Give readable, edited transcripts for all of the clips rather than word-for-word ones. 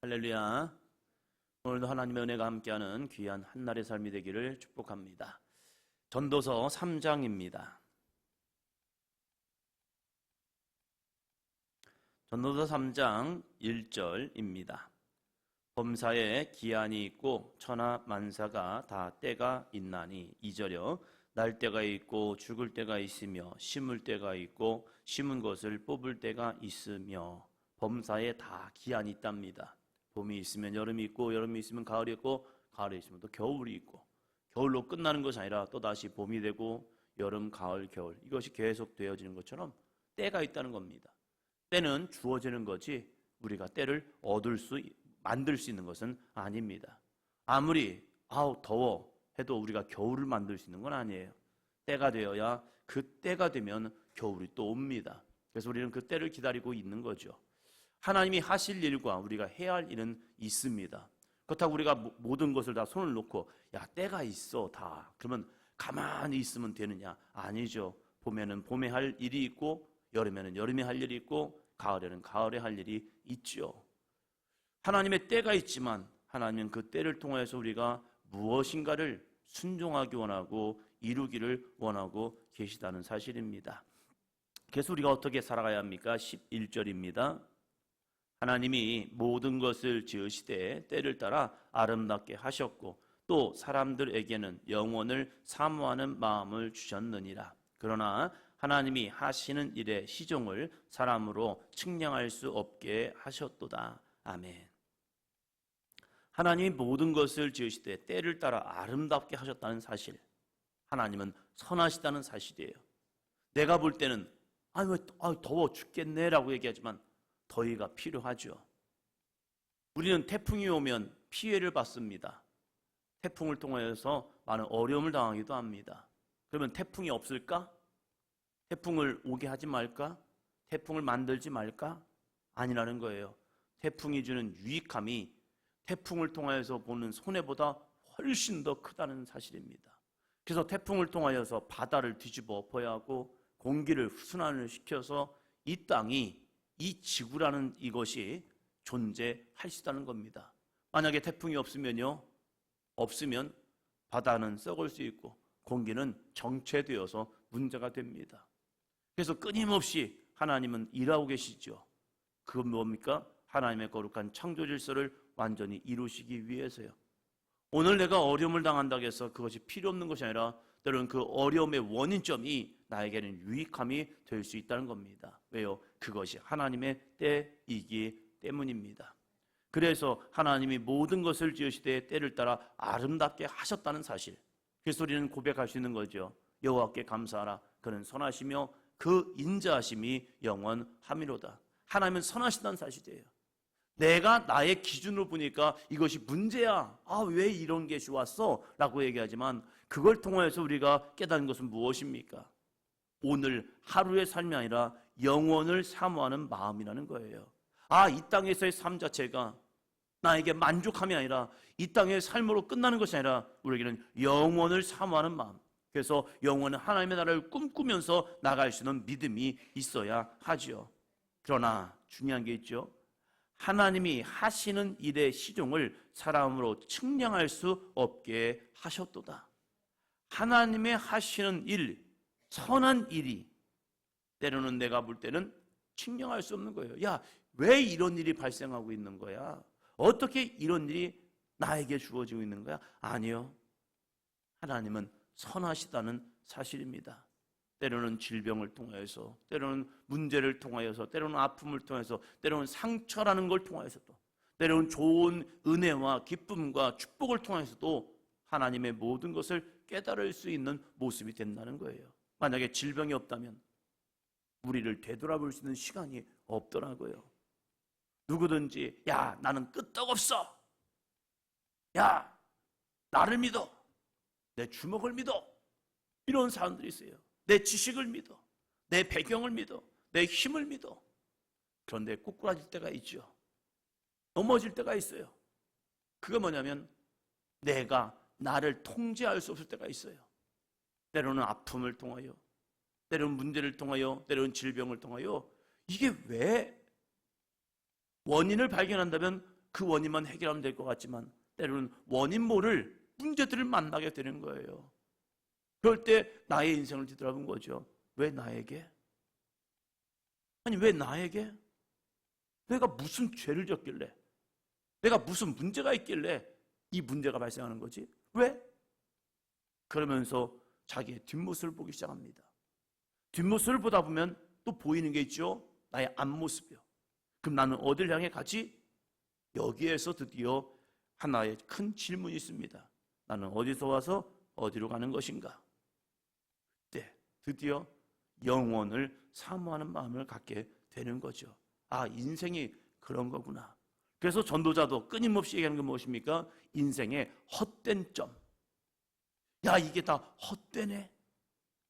할렐루야. 오늘도 하나님의 은혜가 함께하는 귀한 한날의 삶이 되기를 축복합니다. 전도서 3장입니다. 전도서 3장 1절입니다. 범사에 기한이 있고 천하 만사가 다 때가 있나니 2절여 날 때가 있고 죽을 때가 있으며 심을 때가 있고 심은 것을 뽑을 때가 있으며 범사에 다 기한이 있답니다. 봄이 있으면 여름이 있고 여름이 있으면 가을이 있고 가을이 있으면 또 겨울이 있고 겨울로 끝나는 것이 아니라 또다시 봄이 되고 여름, 가을, 겨울 이것이 계속 되어지는 것처럼 때가 있다는 겁니다. 때는 주어지는 거지 우리가 때를 만들 수 있는 것은 아닙니다. 아무리 더워 해도 우리가 겨울을 만들 수 있는 건 아니에요. 때가 되어야 그 때가 되면 겨울이 또 옵니다. 그래서 우리는 그 때를 기다리고 있는 거죠. 하나님이 하실 일과 우리가 해야 할 일은 있습니다. 그렇다고 우리가 모든 것을 다 손을 놓고 때가 있어 다 그러면 가만히 있으면 되느냐? 아니죠. 봄에는 봄에 할 일이 있고 여름에는 여름에 할 일이 있고 가을에는 가을에 할 일이 있죠. 하나님의 때가 있지만 하나님은 그 때를 통해서 우리가 무엇인가를 순종하기 원하고 이루기를 원하고 계시다는 사실입니다. 그래서 우리가 어떻게 살아가야 합니까? 11절입니다. 하나님이 모든 것을 지으시되 때를 따라 아름답게 하셨고 또 사람들에게는 영원을 사모하는 마음을 주셨느니라. 그러나 하나님이 하시는 일의 시종을 사람으로 측량할 수 없게 하셨도다. 아멘. 하나님이 모든 것을 지으시되 때를 따라 아름답게 하셨다는 사실, 하나님은 선하시다는 사실이에요. 내가 볼 때는 더워 죽겠네 라고 얘기하지만 더위가 필요하죠. 우리는 태풍이 오면 피해를 받습니다. 태풍을 통해서 많은 어려움을 당하기도 합니다. 그러면 태풍이 없을까? 태풍을 오게 하지 말까? 태풍을 만들지 말까? 아니라는 거예요. 태풍이 주는 유익함이 태풍을 통해서 보는 손해보다 훨씬 더 크다는 사실입니다. 그래서 태풍을 통하여서 바다를 뒤집어 엎어야 하고 공기를 순환을 시켜서 이 땅이 이 지구라는 이것이 존재할 수 있다는 겁니다. 만약에 태풍이 없으면 바다는 썩을 수 있고 공기는 정체되어서 문제가 됩니다. 그래서 끊임없이 하나님은 일하고 계시죠. 그건 뭡니까? 하나님의 거룩한 창조 질서를 완전히 이루시기 위해서요. 오늘 내가 어려움을 당한다고 해서 그것이 필요 없는 것이 아니라 때로는 그 어려움의 원인점이 나에게는 유익함이 될 수 있다는 겁니다. 왜요? 그것이 하나님의 때이기 때문입니다. 그래서 하나님이 모든 것을 지으시되 때를 따라 아름답게 하셨다는 사실, 그래서 우리는 고백할 수 있는 거죠. 여호와께 감사하라. 그는 선하시며 그 인자하심이 영원하미로다. 하나님은 선하시다는 사실이에요. 내가 나의 기준으로 보니까 이것이 문제야. 왜 이런 것이 왔어? 라고 얘기하지만 그걸 통해서 우리가 깨닫는 것은 무엇입니까? 오늘 하루의 삶이 아니라 영원을 사모하는 마음이라는 거예요. 이 땅에서의 삶 자체가 나에게 만족함이 아니라 이 땅의 삶으로 끝나는 것이 아니라 우리에게는 영원을 사모하는 마음. 그래서 영원은 하나님의 나라를 꿈꾸면서 나갈 수 있는 믿음이 있어야 하지요. 그러나 중요한 게 있죠. 하나님이 하시는 일의 시종을 사람으로 측량할 수 없게 하셨도다. 하나님의 하시는 일, 선한 일이 때로는 내가 볼 때는 측량할 수 없는 거예요. 왜 이런 일이 발생하고 있는 거야? 어떻게 이런 일이 나에게 주어지고 있는 거야? 아니요. 하나님은 선하시다는 사실입니다. 때로는 질병을 통하여서, 때로는 문제를 통하여서, 때로는 아픔을 통해서, 때로는 상처라는 걸 통하여서도, 때로는 좋은 은혜와 기쁨과 축복을 통해서도 하나님의 모든 것을 깨달을 수 있는 모습이 된다는 거예요. 만약에 질병이 없다면 우리를 되돌아볼 수 있는 시간이 없더라고요. 누구든지 나는 끄떡없어. 나를 믿어. 내 주먹을 믿어. 이런 사람들이 있어요. 내 지식을 믿어. 내 배경을 믿어. 내 힘을 믿어. 그런데 꼬꾸라질 때가 있죠. 넘어질 때가 있어요. 그게 뭐냐면 내가 나를 통제할 수 없을 때가 있어요. 때로는 아픔을 통하여, 때로는 문제를 통하여, 때로는 질병을 통하여. 이게 왜 원인을 발견한다면 그 원인만 해결하면 될 것 같지만 때로는 원인 모를 문제들을 만나게 되는 거예요. 그럴 때 나의 인생을 뒤돌아본 거죠. 왜 나에게? 아니 왜 나에게? 내가 무슨 죄를 졌길래? 내가 무슨 문제가 있길래 이 문제가 발생하는 거지? 왜? 그러면서 자기의 뒷모습을 보기 시작합니다. 뒷모습을 보다 보면 또 보이는 게 있죠. 나의 앞모습이요. 그럼 나는 어딜 향해 가지? 여기에서 드디어 하나의 큰 질문이 있습니다. 나는 어디서 와서 어디로 가는 것인가? 그때 드디어 영원을 사모하는 마음을 갖게 되는 거죠. 아, 인생이 그런 거구나. 그래서 전도자도 끊임없이 얘기하는 게 무엇입니까? 인생의 헛된 점. 야, 이게 다 헛되네.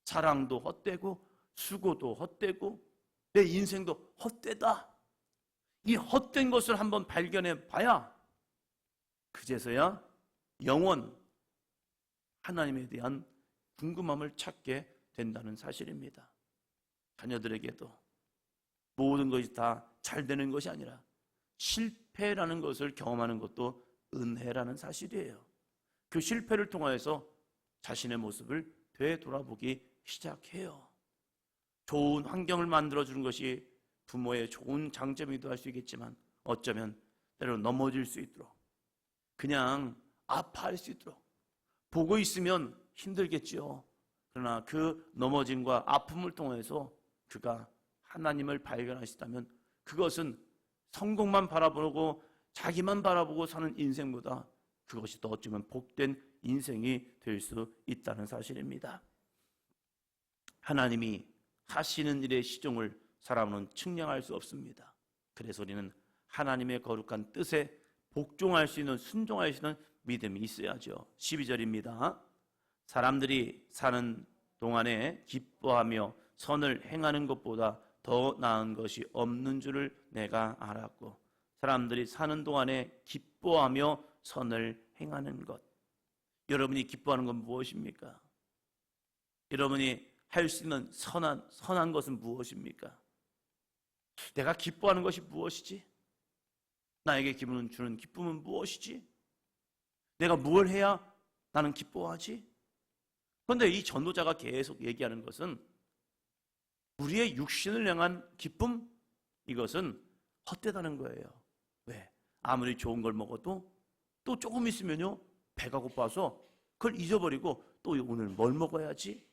사랑도 헛되고 수고도 헛되고 내 인생도 헛되다. 이 헛된 것을 한번 발견해 봐야 그제서야 영원, 하나님에 대한 궁금함을 찾게 된다는 사실입니다. 자녀들에게도 모든 것이 다 잘 되는 것이 아니라 실패라는 것을 경험하는 것도 은혜라는 사실이에요. 그 실패를 통하여서 자신의 모습을 되돌아보기 시작해요. 좋은 환경을 만들어주는 것이 부모의 좋은 장점이기도 할 수 있겠지만 어쩌면 때로 넘어질 수 있도록, 그냥 아파할 수 있도록, 보고 있으면 힘들겠지요. 그러나 그 넘어짐과 아픔을 통해서 그가 하나님을 발견하시다면 그것은 성공만 바라보고 자기만 바라보고 사는 인생보다 그것이 더 어쩌면 복된 인생이 될 수 있다는 사실입니다. 하나님이 하시는 일의 시종을 사람은 측량할 수 없습니다. 그래서 우리는 하나님의 거룩한 뜻에 복종할 수 있는, 순종할 수 있는 믿음이 있어야죠. 12절입니다. 사람들이 사는 동안에 기뻐하며 선을 행하는 것보다 더 나은 것이 없는 줄을 내가 알았고, 사람들이 사는 동안에 기뻐하며 선을 행하는 것. 여러분이 기뻐하는 건 무엇입니까? 여러분이 할 수 있는 선한 것은 무엇입니까? 내가 기뻐하는 것이 무엇이지? 나에게 기분을 주는 기쁨은 무엇이지? 내가 무엇을 해야 나는 기뻐하지? 그런데 이 전도자가 계속 얘기하는 것은 우리의 육신을 향한 기쁨, 이것은 헛되다는 거예요. 왜? 아무리 좋은 걸 먹어도 또 조금 있으면요 배가 고파서 그걸 잊어버리고 또 오늘 뭘 먹어야지?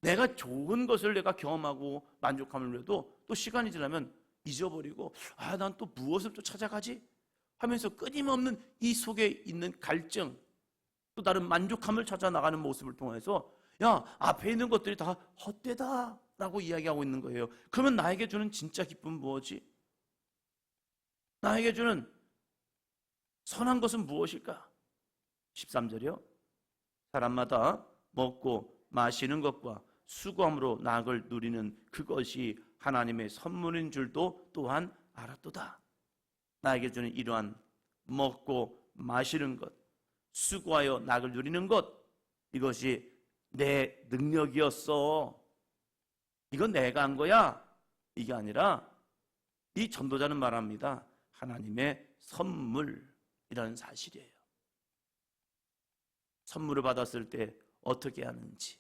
내가 좋은 것을 내가 경험하고 만족함을 위해도 또 시간이 지나면 잊어버리고, 아, 난 또 무엇을 또 찾아가지? 하면서 끊임없는 이 속에 있는 갈증, 또 다른 만족함을 찾아 나가는 모습을 통해서 야, 앞에 있는 것들이 다 헛되다 라고 이야기하고 있는 거예요. 그러면 나에게 주는 진짜 기쁨은 무엇이? 나에게 주는 선한 것은 무엇일까? 13절이요. 사람마다 먹고 마시는 것과 수고함으로 낙을 누리는 그것이 하나님의 선물인 줄도 또한 알았도다. 나에게 주는 이러한 먹고 마시는 것, 수고하여 낙을 누리는 것, 이것이 내 능력이었어. 이건 내가 한 거야. 이게 아니라 이 전도자는 말합니다. 하나님의 선물이라는 사실이에요. 선물을 받았을 때 어떻게 하는지.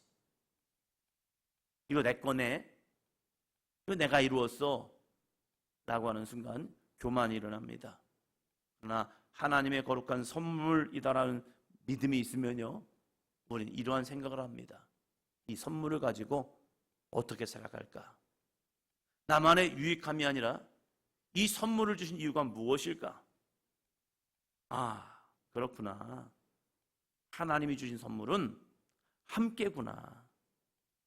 이거 내 거네. 이거 내가 이루었어. 라고 하는 순간 교만이 일어납니다. 그러나 하나님의 거룩한 선물이다라는 믿음이 있으면요, 우리는 이러한 생각을 합니다. 이 선물을 가지고 어떻게 살아갈까? 나만의 유익함이 아니라 이 선물을 주신 이유가 무엇일까? 아, 그렇구나. 하나님이 주신 선물은 함께구나.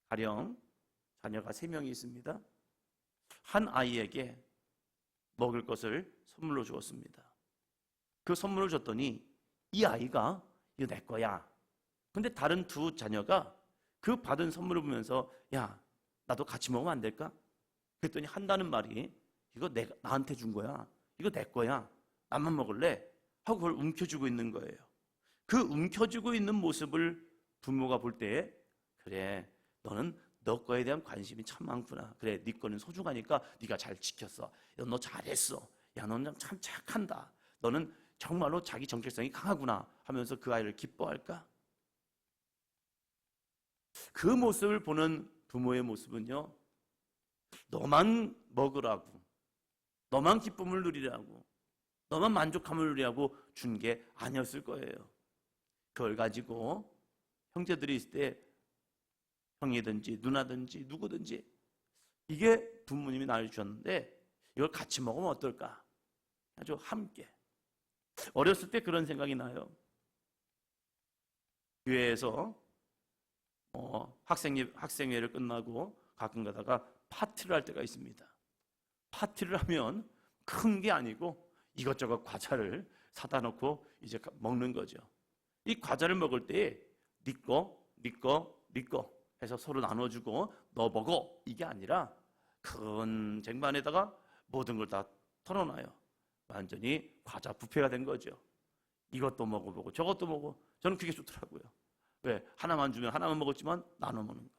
가령 자녀가 3명이 있습니다. 한 아이에게 먹을 것을 선물로 주었습니다. 그 선물을 줬더니 이 아이가 이거 내 거야. 근데 다른 2 자녀가 그 받은 선물을 보면서 야, 나도 같이 먹으면 안 될까? 그랬더니 한다는 말이 이거 내가 나한테 준 거야. 이거 내 거야. 나만 먹을래? 하고 그걸 움켜쥐고 있는 거예요. 그 움켜쥐고 있는 모습을 부모가 볼 때 그래, 너는 너 거에 대한 관심이 참 많구나. 그래, 네 거는 소중하니까 네가 잘 지켰어. 너 잘했어. 야, 너는 참 착한다. 너는 정말로 자기 정체성이 강하구나 하면서 그 아이를 기뻐할까? 그 모습을 보는 부모의 모습은요, 너만 먹으라고, 너만 기쁨을 누리라고, 너만 만족함을 누리라고 준 게 아니었을 거예요. 그걸 가지고 형제들이 있을 때 형이든지 누나든지 누구든지 이게 부모님이 나를 주셨는데 이걸 같이 먹으면 어떨까? 아주 함께. 어렸을 때 그런 생각이 나요. 교회에서 학생회를 끝나고 가끔 가다가 파티를 할 때가 있습니다. 파티를 하면 큰 게 아니고 이것저것 과자를 사다 놓고 이제 먹는 거죠. 이 과자를 먹을 때 네 거 해서 서로 나눠주고 너 먹어 이게 아니라 큰 쟁반에다가 모든 걸 다 털어놔요. 완전히 과자 뷔페가 된 거죠. 이것도 먹어보고 저것도 먹고 저는 그게 좋더라고요. 왜? 하나만 주면 하나만 먹었지만 나눠 먹는 거.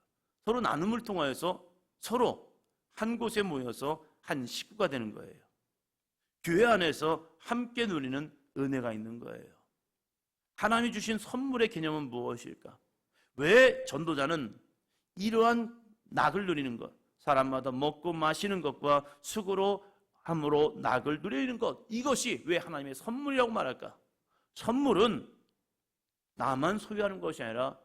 서로 나눔을 통하여서 서로 한 곳에 모여서 한 식구가 되는 거예요. 교회 안에서 함께 누리는 은혜가 있는 거예요. 하나님이 주신 선물의 개념은 무엇일까? 왜 전도자는 이러한 낙을 누리는 것, 사람마다 먹고 마시는 것과 수고로 함으로 낙을 누리는 것, 이것이 왜 하나님의 선물이라고 말할까? 선물은 나만 소유하는 것이 아니라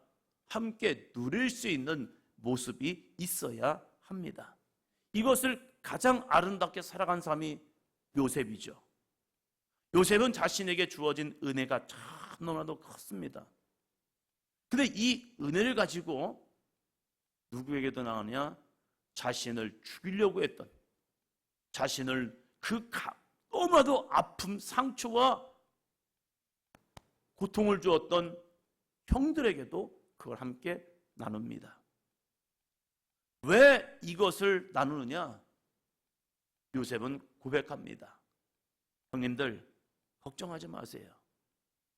함께 누릴 수 있는 모습이 있어야 합니다. 이것을 가장 아름답게 살아간 사람이 요셉이죠. 요셉은 자신에게 주어진 은혜가 참 너무나도 컸습니다. 근데 이 은혜를 가지고 누구에게도 나오냐? 자신을 죽이려고 했던, 자신을 너무나도 아픔, 상처와 고통을 주었던 형들에게도 그걸 함께 나눕니다. 왜 이것을 나누느냐? 요셉은 고백합니다. 형님들, 걱정하지 마세요.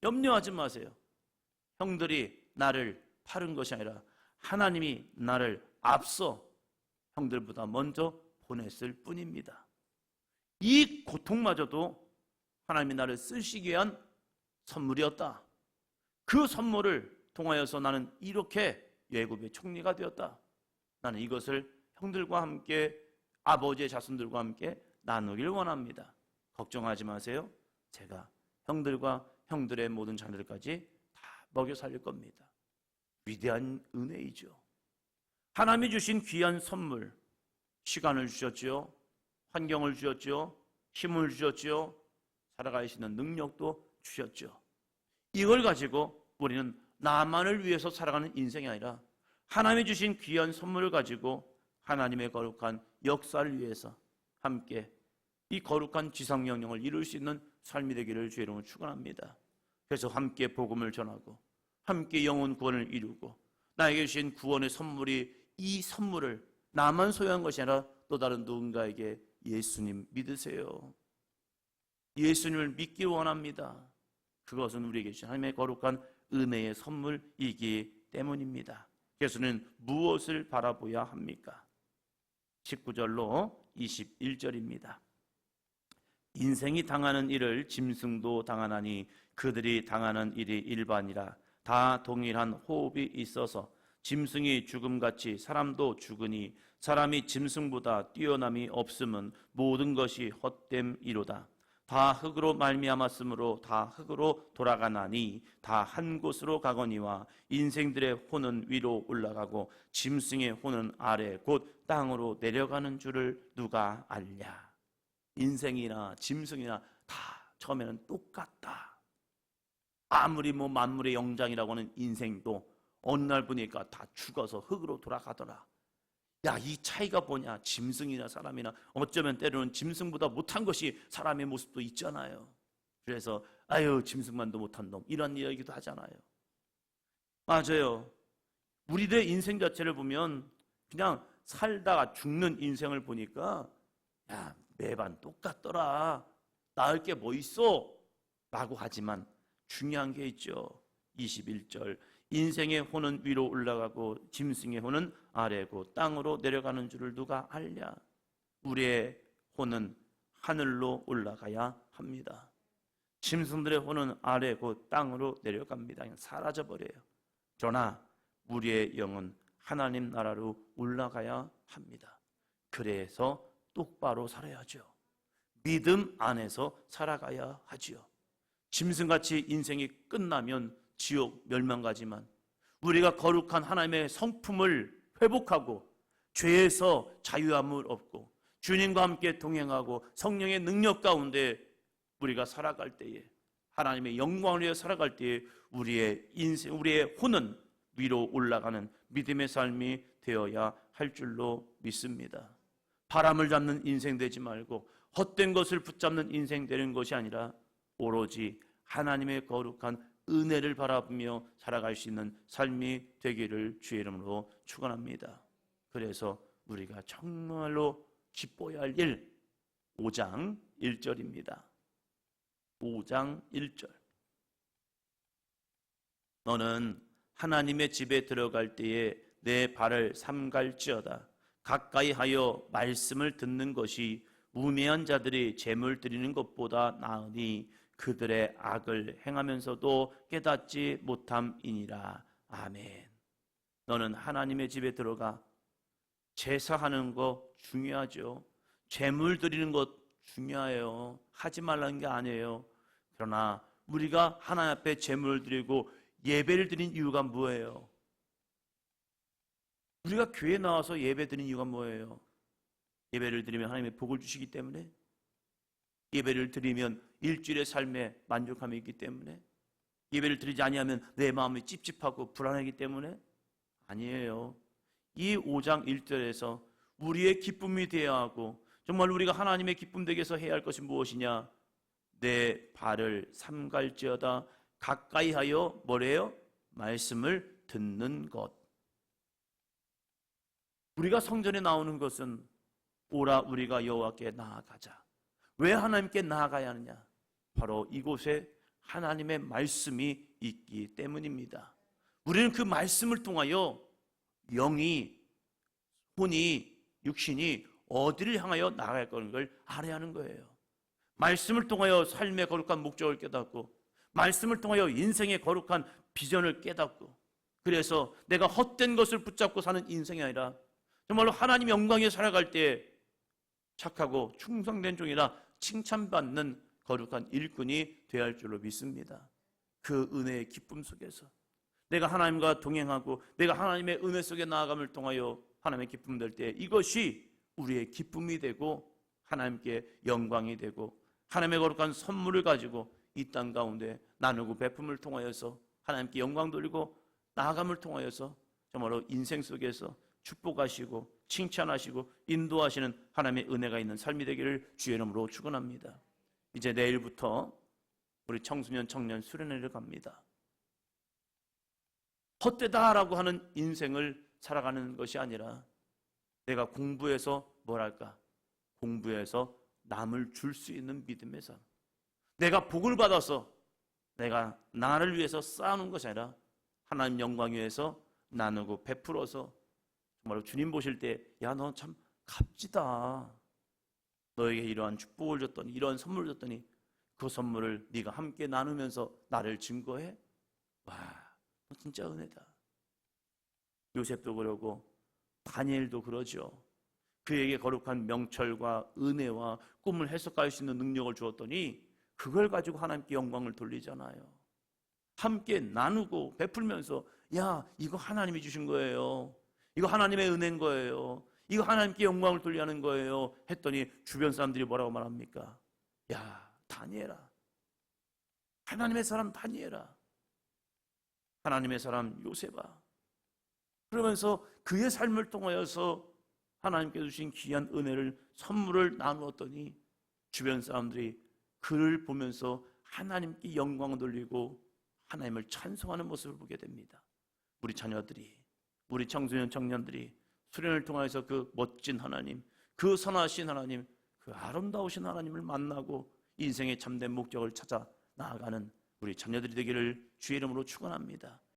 염려하지 마세요. 형들이 나를 팔은 것이 아니라 하나님이 나를 앞서 형들보다 먼저 보냈을 뿐입니다. 이 고통마저도 하나님이 나를 쓰시기 위한 선물이었다. 그 선물을 통하여서 나는 이렇게 예굽의 총리가 되었다. 나는 이것을 형들과 함께, 아버지의 자손들과 함께 나누길 원합니다. 걱정하지 마세요. 제가 형들과 형들의 모든 자녀들까지 다 먹여 살릴 겁니다. 위대한 은혜이죠. 하나님이 주신 귀한 선물, 시간을 주셨지요, 환경을 주셨지요, 힘을 주셨지요, 살아갈 수 있는 능력도 주셨죠. 이걸 가지고 우리는 나만을 위해서 살아가는 인생이 아니라 하나님이 주신 귀한 선물을 가지고 하나님의 거룩한 역사를 위해서 함께 이 거룩한 지상명령을 이룰 수 있는 삶이 되기를 주의 이름으로 축원합니다. 그래서 함께 복음을 전하고 함께 영혼 구원을 이루고 나에게 주신 구원의 선물이, 이 선물을 나만 소유한 것이 아니라 또 다른 누군가에게 예수님 믿으세요, 예수님을 믿기 원합니다. 그것은 우리에게 주신 하나님의 거룩한 은혜의 선물이기 때문입니다. 예수는 무엇을 바라보아야 합니까? 19절로 21절입니다. 인생이 당하는 일을 짐승도 당하나니 그들이 당하는 일이 일반이라. 다 동일한 호흡이 있어서 짐승이 죽음같이 사람도 죽으니 사람이 짐승보다 뛰어남이 없음은 모든 것이 헛됨이로다. 다 흙으로 말미암았으므로 다 흙으로 돌아가나니 다 한 곳으로 가거니와 인생들의 혼은 위로 올라가고 짐승의 혼은 아래 곧 땅으로 내려가는 줄을 누가 알랴. 인생이나 짐승이나 다 처음에는 똑같다. 아무리 만물의 영장이라고 하는 인생도 어느 날 보니까 다 죽어서 흙으로 돌아가더라. 야, 이 차이가 뭐냐? 짐승이나 사람이나 어쩌면 때로는 짐승보다 못한 것이 사람의 모습도 있잖아요. 그래서 아유, 짐승만도 못한 놈, 이런 이야기도 하잖아요. 맞아요. 우리들의 인생 자체를 보면 그냥 살다가 죽는 인생을 보니까 야, 매번 똑같더라, 나을 게 뭐 있어? 라고 하지만 중요한 게 있죠. 21절, 인생의 혼은 위로 올라가고 짐승의 혼은 아래고 땅으로 내려가는 줄을 누가 알랴. 우리의 혼은 하늘로 올라가야 합니다. 짐승들의 혼은 아래 곧 땅으로 내려갑니다. 그냥 사라져버려요. 그러나 우리의 영은 하나님 나라로 올라가야 합니다. 그래서 똑바로 살아야죠. 믿음 안에서 살아가야 하지요. 짐승같이 인생이 끝나면 지옥 멸망가지만 우리가 거룩한 하나님의 성품을 회복하고 죄에서 자유함을 얻고 주님과 함께 동행하고 성령의 능력 가운데 우리가 살아갈 때에, 하나님의 영광을 위해 살아갈 때에 우리의 인생, 우리의 혼은 위로 올라가는 믿음의 삶이 되어야 할 줄로 믿습니다. 바람을 잡는 인생 되지 말고 헛된 것을 붙잡는 인생 되는 것이 아니라 오로지 하나님의 거룩한 은혜를 바라보며 살아갈 수 있는 삶이 되기를 주의 이름으로 축원합니다. 그래서 우리가 정말로 기뻐야 할 일, 5장 1절입니다. 5장 1절. 너는 하나님의 집에 들어갈 때에 내 발을 삼갈지어다. 가까이 하여 말씀을 듣는 것이 우매한 자들이 제물 드리는 것보다 나으니 그들의 악을 행하면서도 깨닫지 못함이니라. 아멘. 너는 하나님의 집에 들어가. 제사하는 거 중요하죠. 제물 드리는 것 중요해요. 하지 말라는 게 아니에요. 그러나 우리가 하나님 앞에 제물을 드리고 예배를 드린 이유가 뭐예요? 우리가 교회에 나와서 예배 드린 이유가 뭐예요? 예배를 드리면 하나님의 복을 주시기 때문에, 예배를 드리면 일주일의 삶에 만족함이 있기 때문에, 예배를 드리지 아니하면 내 마음이 찝찝하고 불안하기 때문에 아니에요. 이 5장 1절에서 우리의 기쁨이 되어야 하고 정말 우리가 하나님의 기쁨 되게 해서 해야 할 것이 무엇이냐? 내 발을 삼갈지어다. 가까이 하여 뭐래요? 말씀을 듣는 것. 우리가 성전에 나오는 것은 오라 우리가 여호와께 나아가자. 왜 하나님께 나아가야 하느냐? 바로 이곳에 하나님의 말씀이 있기 때문입니다. 우리는 그 말씀을 통하여 영이, 혼이, 육신이 어디를 향하여 나아갈 걸 알아야 하는 거예요. 말씀을 통하여 삶의 거룩한 목적을 깨닫고, 말씀을 통하여 인생의 거룩한 비전을 깨닫고, 그래서 내가 헛된 것을 붙잡고 사는 인생이 아니라 정말로 하나님 영광에 살아갈 때 착하고 충성된 종이라 칭찬받는 거룩한 일꾼이 되어야 할 줄로 믿습니다. 그 은혜의 기쁨 속에서 내가 하나님과 동행하고 내가 하나님의 은혜 속에 나아감을 통하여 하나님의 기쁨 될 때 이것이 우리의 기쁨이 되고 하나님께 영광이 되고 하나님의 거룩한 선물을 가지고 이 땅 가운데 나누고 베품을 통하여서 하나님께 영광 돌리고 나아감을 통하여서 정말로 인생 속에서 축복하시고 칭찬하시고 인도하시는 하나님의 은혜가 있는 삶이 되기를 주의 이름으로 축원합니다. 이제 내일부터 우리 청소년 청년 수련회를 갑니다. 헛되다라고 하는 인생을 살아가는 것이 아니라 내가 공부해서 뭐랄까? 공부해서 남을 줄 수 있는 믿음의 삶. 내가 복을 받아서 내가 나를 위해서 쌓아놓은 것이 아니라 하나님 영광 위해서 나누고 베풀어서 정말로 주님 보실 때 야, 너 참 값지다. 너에게 이러한 축복을 줬더니 이러한 선물을 줬더니 그 선물을 네가 함께 나누면서 나를 증거해? 와, 너 진짜 은혜다. 요셉도 그러고 다니엘도 그러죠. 그에게 거룩한 명철과 은혜와 꿈을 해석할 수 있는 능력을 주었더니 그걸 가지고 하나님께 영광을 돌리잖아요. 함께 나누고 베풀면서 야, 이거 하나님이 주신 거예요. 이거 하나님의 은혜인 거예요. 이거 하나님께 영광을 돌리는 거예요. 했더니 주변 사람들이 뭐라고 말합니까? 야, 다니엘아. 하나님의 사람 다니엘아. 하나님의 사람 요셉아. 그러면서 그의 삶을 통하여서 하나님께 주신 귀한 은혜를 선물을 나누었더니 주변 사람들이 그를 보면서 하나님께 영광을 돌리고 하나님을 찬송하는 모습을 보게 됩니다. 우리 자녀들이, 우리 청소년 청년들이 수련을 통해서 그 멋진 하나님, 그 선하신 하나님, 그 아름다우신 하나님을 만나고 인생의 참된 목적을 찾아 나아가는 우리 자녀들이 되기를 주의 이름으로 축원합니다.